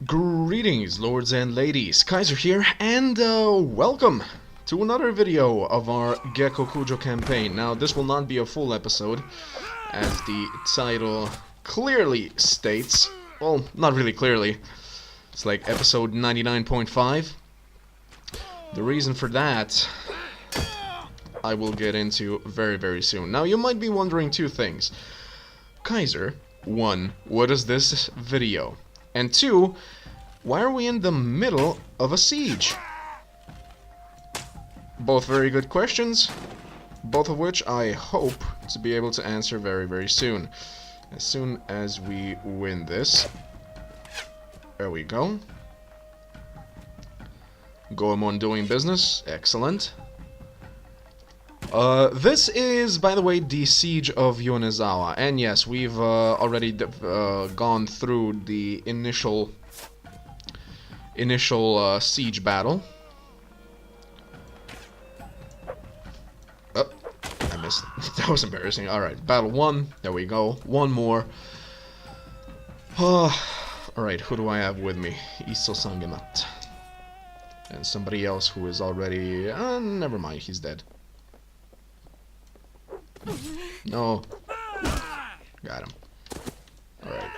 Greetings, lords and ladies, Kaiser here, and welcome to another video of our Gekokujo campaign. Now, this will not be a full episode, as the title clearly states. Well, not really clearly. It's like episode 99.5. The reason for that, I will get into very soon. Now, you might be wondering two things. Kaiser, one, what is this video? And two, why are we in the middle of a siege? Both very good questions, both of which I hope to be able to answer very soon. As soon as we win this. There we go. Goemon doing business. Excellent. This is, by the way, the Siege of Yonezawa. And yes, we've already gone through the initial siege battle. Oh, I missed. That was embarrassing. Alright, battle 1. There we go. One more. Alright, who do I have with me? Iso-sangemat. And somebody else who is already... never mind, he's dead. No. Got him. Alright.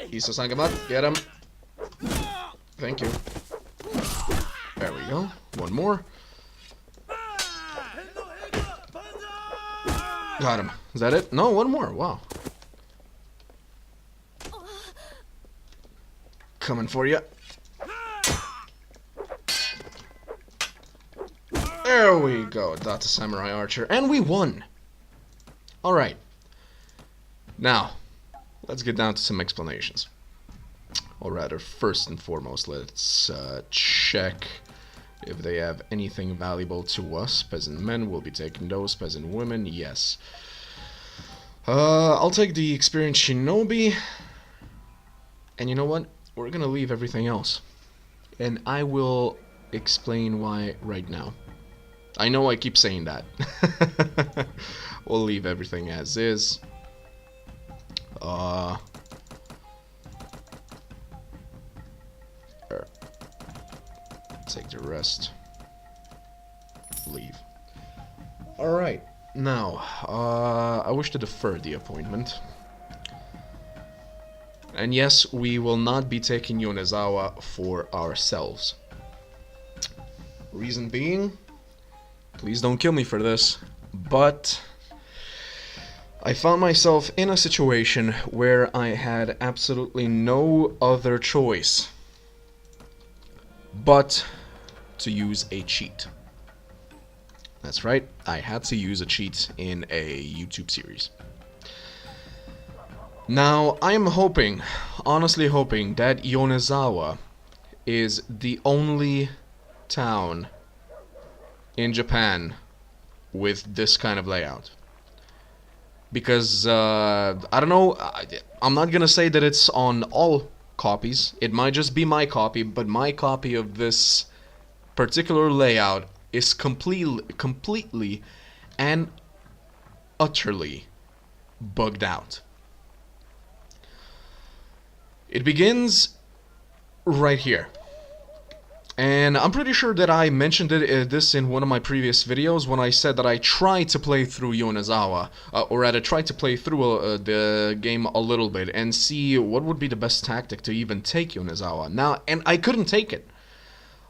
Iso-sangemat, get him. Thank you. There we go. One more. Got him. Is that it? No, one more. Wow. Coming for you. There we go. That's a samurai archer. And we won. Alright. Now, let's get down to some explanations. Or rather, first and foremost, let's check if they have anything valuable to us. Peasant men will be taking those. Peasant women, yes. I'll take the experienced shinobi. And you know what? We're gonna leave everything else. And I will explain why right now. I know I keep saying that. We'll leave everything as is. Take the rest. Leave. Alright, now, I wish to defer the appointment. And yes, we will not be taking Yonezawa for ourselves. Reason being, please don't kill me for this, but I found myself in a situation where I had absolutely no other choice but to use a cheat. That's right, I had to use a cheat in a YouTube series. Now, I am hoping, honestly hoping, that Yonezawa is the only town in Japan with this kind of layout. Because, I don't know, I'm not gonna say that it's on all copies. It might just be my copy, but my copy of this particular layout is completely and utterly bugged out. It begins right here. And I'm pretty sure that I mentioned this in one of my previous videos when I said that I tried to play through Yonezawa, or rather tried to play through the game a little bit and see what would be the best tactic to even take Yonezawa. Now, and I couldn't take it.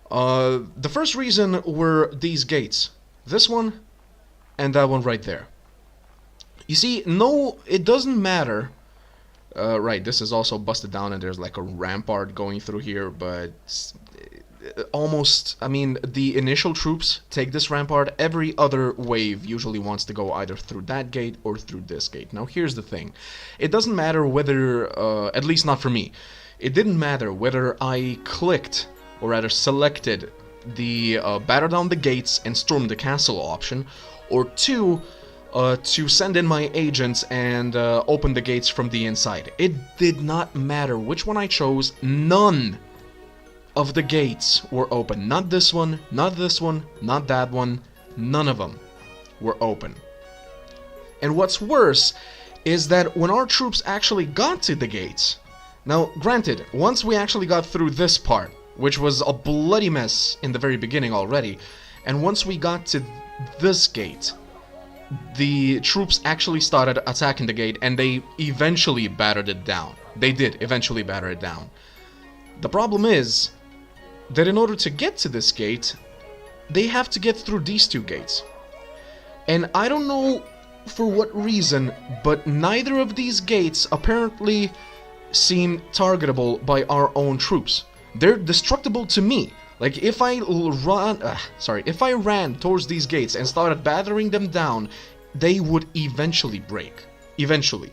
The first reason were these gates. This one and that one right there. You see, no, it doesn't matter. Right, this is also busted down and there's like a rampart going through here, but almost, I mean, the initial troops take this rampart. Every other wave usually wants to go either through that gate or through this gate. Now, here's the thing. It doesn't matter whether, at least not for me, it didn't matter whether I clicked, or rather selected, the batter down the gates and storm the castle option, or two, to send in my agents and open the gates from the inside. It did not matter which one I chose. None of the gates were open. Not this one, not this one, not that one. None of them were open. And what's worse is that when our troops actually got to the gates, now granted, once we actually got through this part, which was a bloody mess in the very beginning already, and once we got to this gate, the troops actually started attacking the gate, and they eventually battered it down. They did eventually batter it down. The problem is that in order to get to this gate, they have to get through these two gates. And I don't know for what reason, but neither of these gates apparently seem targetable by our own troops. They're destructible to me. Like, if I ran towards these gates and started battering them down, they would eventually break. Eventually.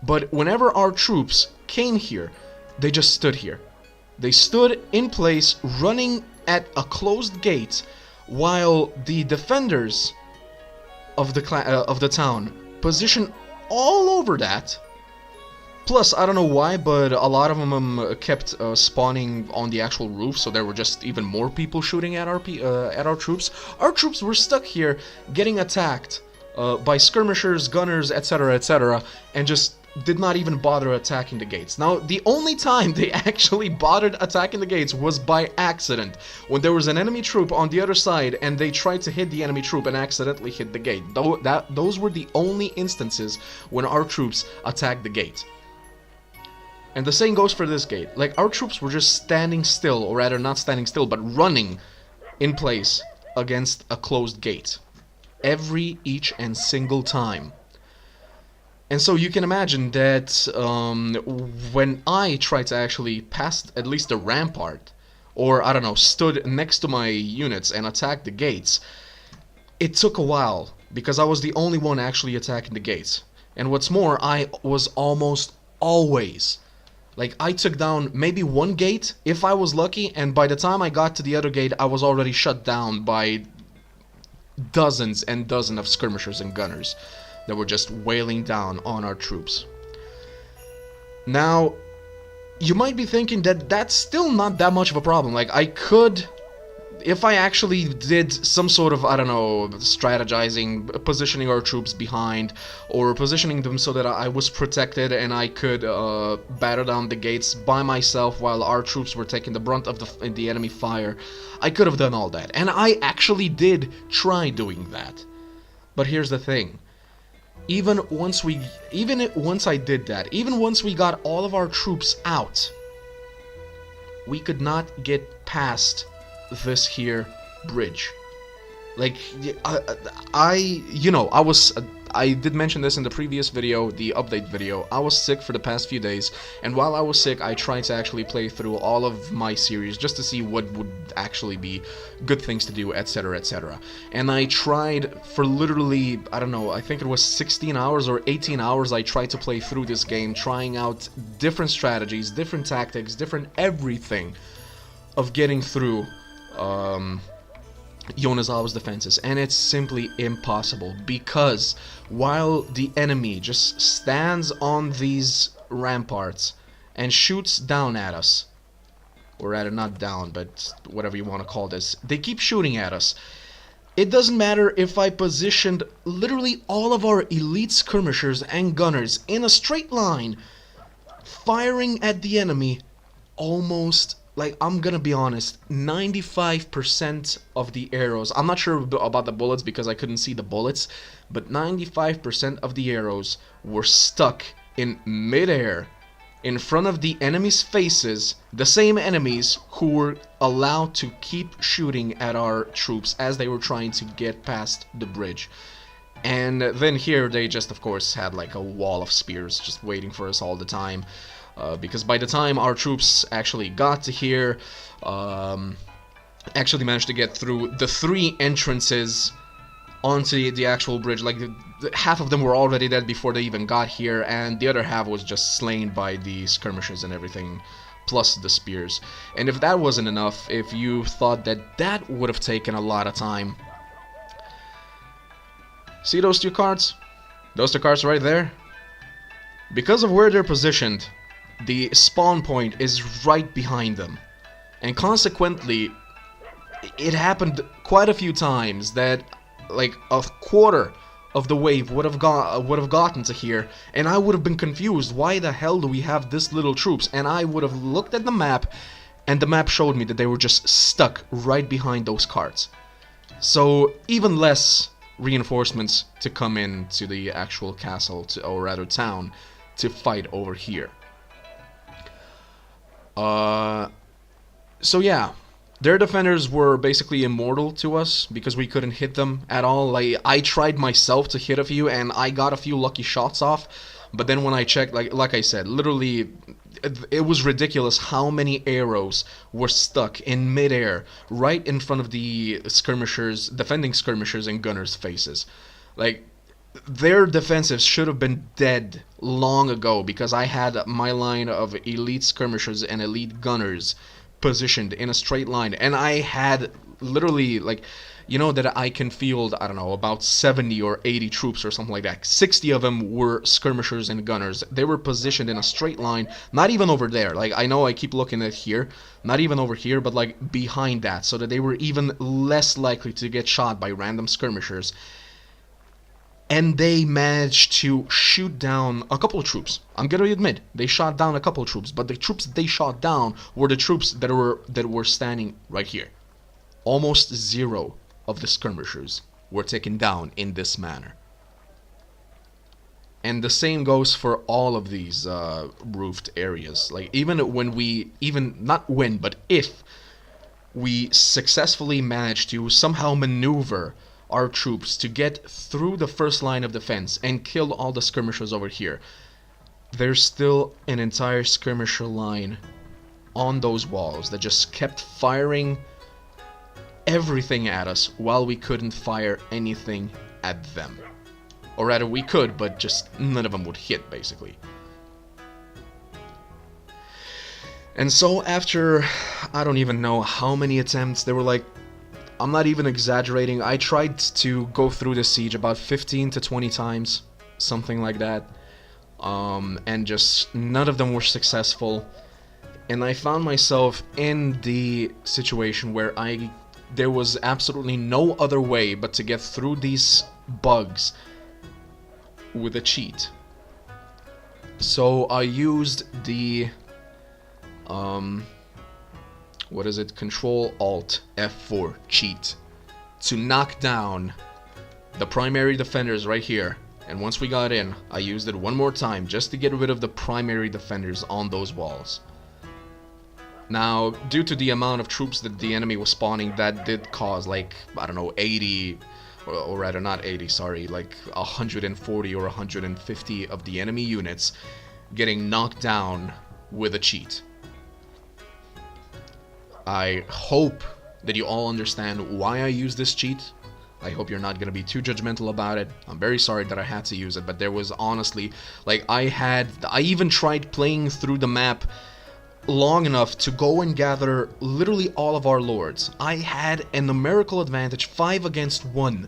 But whenever our troops came here, they just stood here. They stood in place, running at a closed gate, while the defenders of the town positioned all over that. Plus, I don't know why, but a lot of them kept spawning on the actual roof, so there were just even more people shooting at our troops. Our troops were stuck here, getting attacked by skirmishers, gunners, etc., and just did not even bother attacking the gates. Now, the only time they actually bothered attacking the gates was by accident, when there was an enemy troop on the other side and they tried to hit the enemy troop and accidentally hit the gate. Those were the only instances when our troops attacked the gate. And the same goes for this gate. Like, our troops were just standing still, or rather not standing still, but running in place against a closed gate. Each and single time. And so you can imagine that when I tried to actually pass at least the rampart, or I don't know, stood next to my units and attacked the gates, it took a while, because I was the only one actually attacking the gates. And what's more, I was almost always... Like, I took down maybe one gate, if I was lucky, and by the time I got to the other gate, I was already shut down by dozens and dozens of skirmishers and gunners that were just wailing down on our troops. Now, you might be thinking that that's still not that much of a problem. Like, I could... If I actually did some sort of, I don't know, strategizing, positioning our troops behind, or positioning them so that I was protected and I could batter down the gates by myself while our troops were taking the brunt of the enemy fire, I could have done all that. And I actually did try doing that. But here's the thing. Even once I did that, even once we got all of our troops out, we could not get past this here bridge. Like, I did mention this in the previous video, the update video. I was sick for the past few days, and while I was sick, I tried to actually play through all of my series just to see what would actually be good things to do, etc. And I tried for literally, I don't know, I think it was 16 hours or 18 hours I tried to play through this game, trying out different strategies, different tactics, different everything of getting through Yonezawa's defenses, and it's simply impossible, because while the enemy just stands on these ramparts and shoots down at us, or rather not down, but whatever you want to call this, they keep shooting at us. It doesn't matter if I positioned literally all of our elite skirmishers and gunners in a straight line, firing at the enemy almost... Like, I'm gonna be honest, 95% of the arrows, I'm not sure about the bullets because I couldn't see the bullets, but 95% of the arrows were stuck in midair in front of the enemy's faces, the same enemies who were allowed to keep shooting at our troops as they were trying to get past the bridge. And then here they just, of course, had like a wall of spears just waiting for us all the time. Because by the time our troops actually got to here, actually managed to get through the 3 entrances onto the actual bridge. Like, half of them were already dead before they even got here, and the other half was just slain by the skirmishers and everything, plus the spears. And if that wasn't enough, if you thought that that would have taken a lot of time, see those 2 carts? Those 2 carts right there? Because of where they're positioned, the spawn point is right behind them, and consequently it happened quite a few times that like a quarter of the wave would have gotten to here, and I would have been confused. Why the hell do we have this little troops? And I would have looked at the map, and the map showed me that they were just stuck right behind those carts. So even less reinforcements to come in to the actual castle, or rather town, to fight over here. So yeah, their defenders were basically immortal to us because we couldn't hit them at all. Like, I tried myself to hit a few and I got a few lucky shots off, but then when I checked, like I said, literally it was ridiculous how many arrows were stuck in midair right in front of the skirmishers, defending skirmishers and gunners' faces. Like, their defensives should have been dead long ago because I had my line of elite skirmishers and elite gunners positioned in a straight line, and I had literally, like, you know, that I can field, I don't know, about 70 or 80 troops or something like that. 60 of them were skirmishers and gunners. They were positioned in a straight line, not even over there. Like, I know I keep looking at here, not even over here, but like behind that, so that they were even less likely to get shot by random skirmishers. And they managed to shoot down a couple of troops. I'm gonna admit, they shot down a couple of troops, but the troops that they shot down were the troops that were standing right here. Almost zero of the skirmishers were taken down in this manner. And the same goes for all of these roofed areas. Like, if we successfully managed to somehow maneuver our troops to get through the first line of defense and kill all the skirmishers over here, there's still an entire skirmisher line on those walls that just kept firing everything at us while we couldn't fire anything at them. Or rather, we could, but just none of them would hit, basically. And so after, I don't even know how many attempts, there were like, I'm not even exaggerating, I tried to go through the siege about 15 to 20 times, something like that, and just none of them were successful, and I found myself in the situation where there was absolutely no other way but to get through these bugs with a cheat. So I used the what is it? Control-Alt-F4 cheat to knock down the primary defenders right here. And once we got in, I used it one more time just to get rid of the primary defenders on those walls. Now, due to the amount of troops that the enemy was spawning, that did cause, like, I don't know, 80, or rather not 80, sorry, like 140 or 150 of the enemy units getting knocked down with a cheat. I hope that you all understand why I use this cheat. I hope you're not going to be too judgmental about it. I'm very sorry that I had to use it, but there was honestly, like, I even tried playing through the map long enough to go and gather literally all of our lords. I had a numerical advantage, 5 against 1,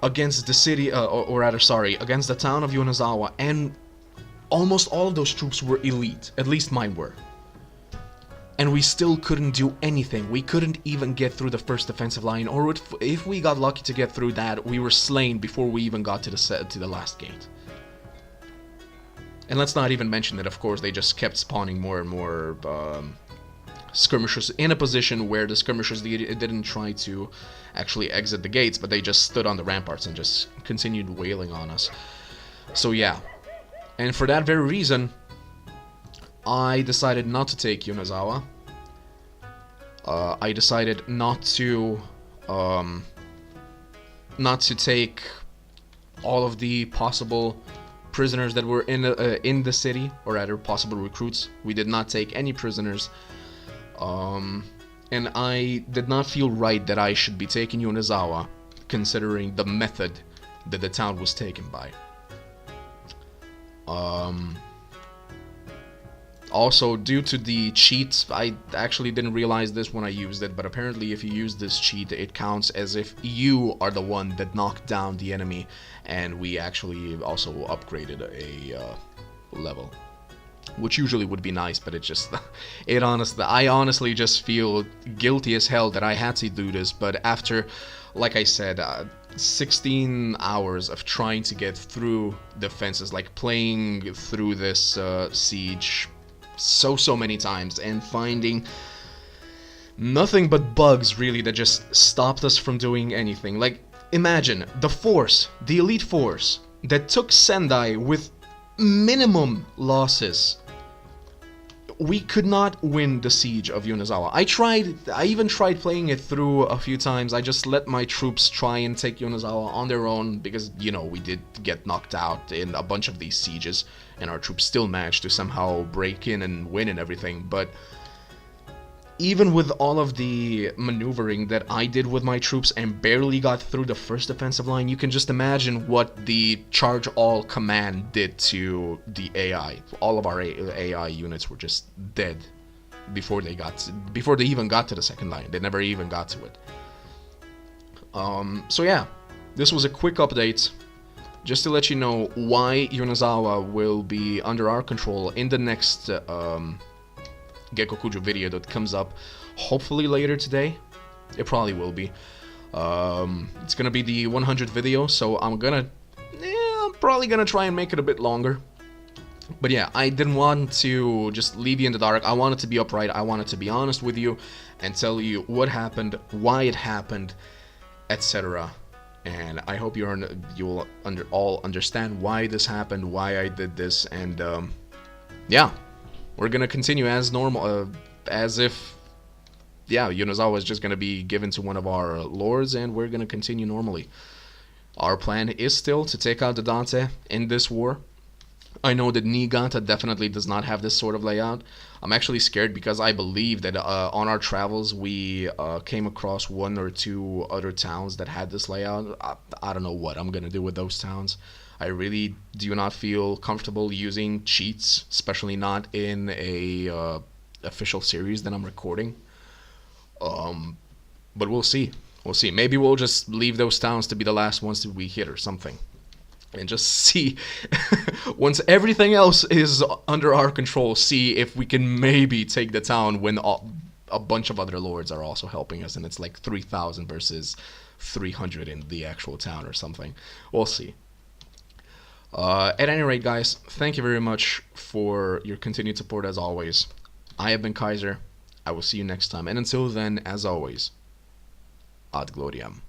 against the city, or rather, sorry, against the town of Yonezawa, and almost all of those troops were elite, at least mine were. And we still couldn't do anything. We couldn't even get through the first defensive line, or if we got lucky to get through that, we were slain before we even got to the last gate. And let's not even mention that, of course, they just kept spawning more and more skirmishers in a position where the skirmishers didn't try to actually exit the gates, but they just stood on the ramparts and just continued wailing on us. So yeah, and for that very reason, I decided not to take Yonezawa. I decided not to take all of the possible prisoners that were in the city, or rather possible recruits. We did not take any prisoners, and I did not feel right that I should be taking Yonezawa, considering the method that the town was taken by. Also, due to the cheats, I actually didn't realize this when I used it, but apparently if you use this cheat, it counts as if you are the one that knocked down the enemy, and we actually also upgraded a level, which usually would be nice, but it just, I honestly just feel guilty as hell that I had to do this. But after, like I said, 16 hours of trying to get through defenses, like playing through this siege so many times and finding nothing but bugs, really, that just stopped us from doing anything. Like, imagine the force, the elite force, that took Sendai with minimum losses. We could not win the siege of Yonezawa. I even tried playing it through a few times. I just let my troops try and take Yonezawa on their own because, you know, we did get knocked out in a bunch of these sieges, and our troops still managed to somehow break in and win and everything. But even with all of the maneuvering that I did with my troops and barely got through the first defensive line, you can just imagine what the Charge All command did to the AI. All of our AI units were just dead before they even got to the second line. They never even got to it. So yeah, this was a quick update just to let you know why Yonezawa will be under our control in the next Gekokujo video that comes up hopefully later today. It probably will be. It's gonna be the 100th video, so I'm probably gonna try and make it a bit longer. But yeah, I didn't want to just leave you in the dark. I wanted to be upright. I wanted to be honest with you and tell you what happened, why it happened, etc. And I hope you'll all understand why this happened, why I did this, and yeah. We're gonna continue as normal, as if, yeah, Yonezawa is just gonna be given to one of our lords, and we're gonna continue normally. Our plan is still to take out the Dante in this war. I know that Niigata definitely does not have this sort of layout. I'm actually scared because I believe that on our travels we came across one or two other towns that had this layout. I don't know what I'm gonna do with those towns. I really do not feel comfortable using cheats, especially not in a official series that I'm recording. But we'll see. We'll see. Maybe we'll just leave those towns to be the last ones that we hit or something. And just see, once everything else is under our control, see if we can maybe take the town when a bunch of other lords are also helping us. And it's like 3,000 versus 300 in the actual town or something. We'll see. At any rate, guys, thank you very much for your continued support as always. I have been Kaiser. I will see you next time. And until then, as always, ad gloriam.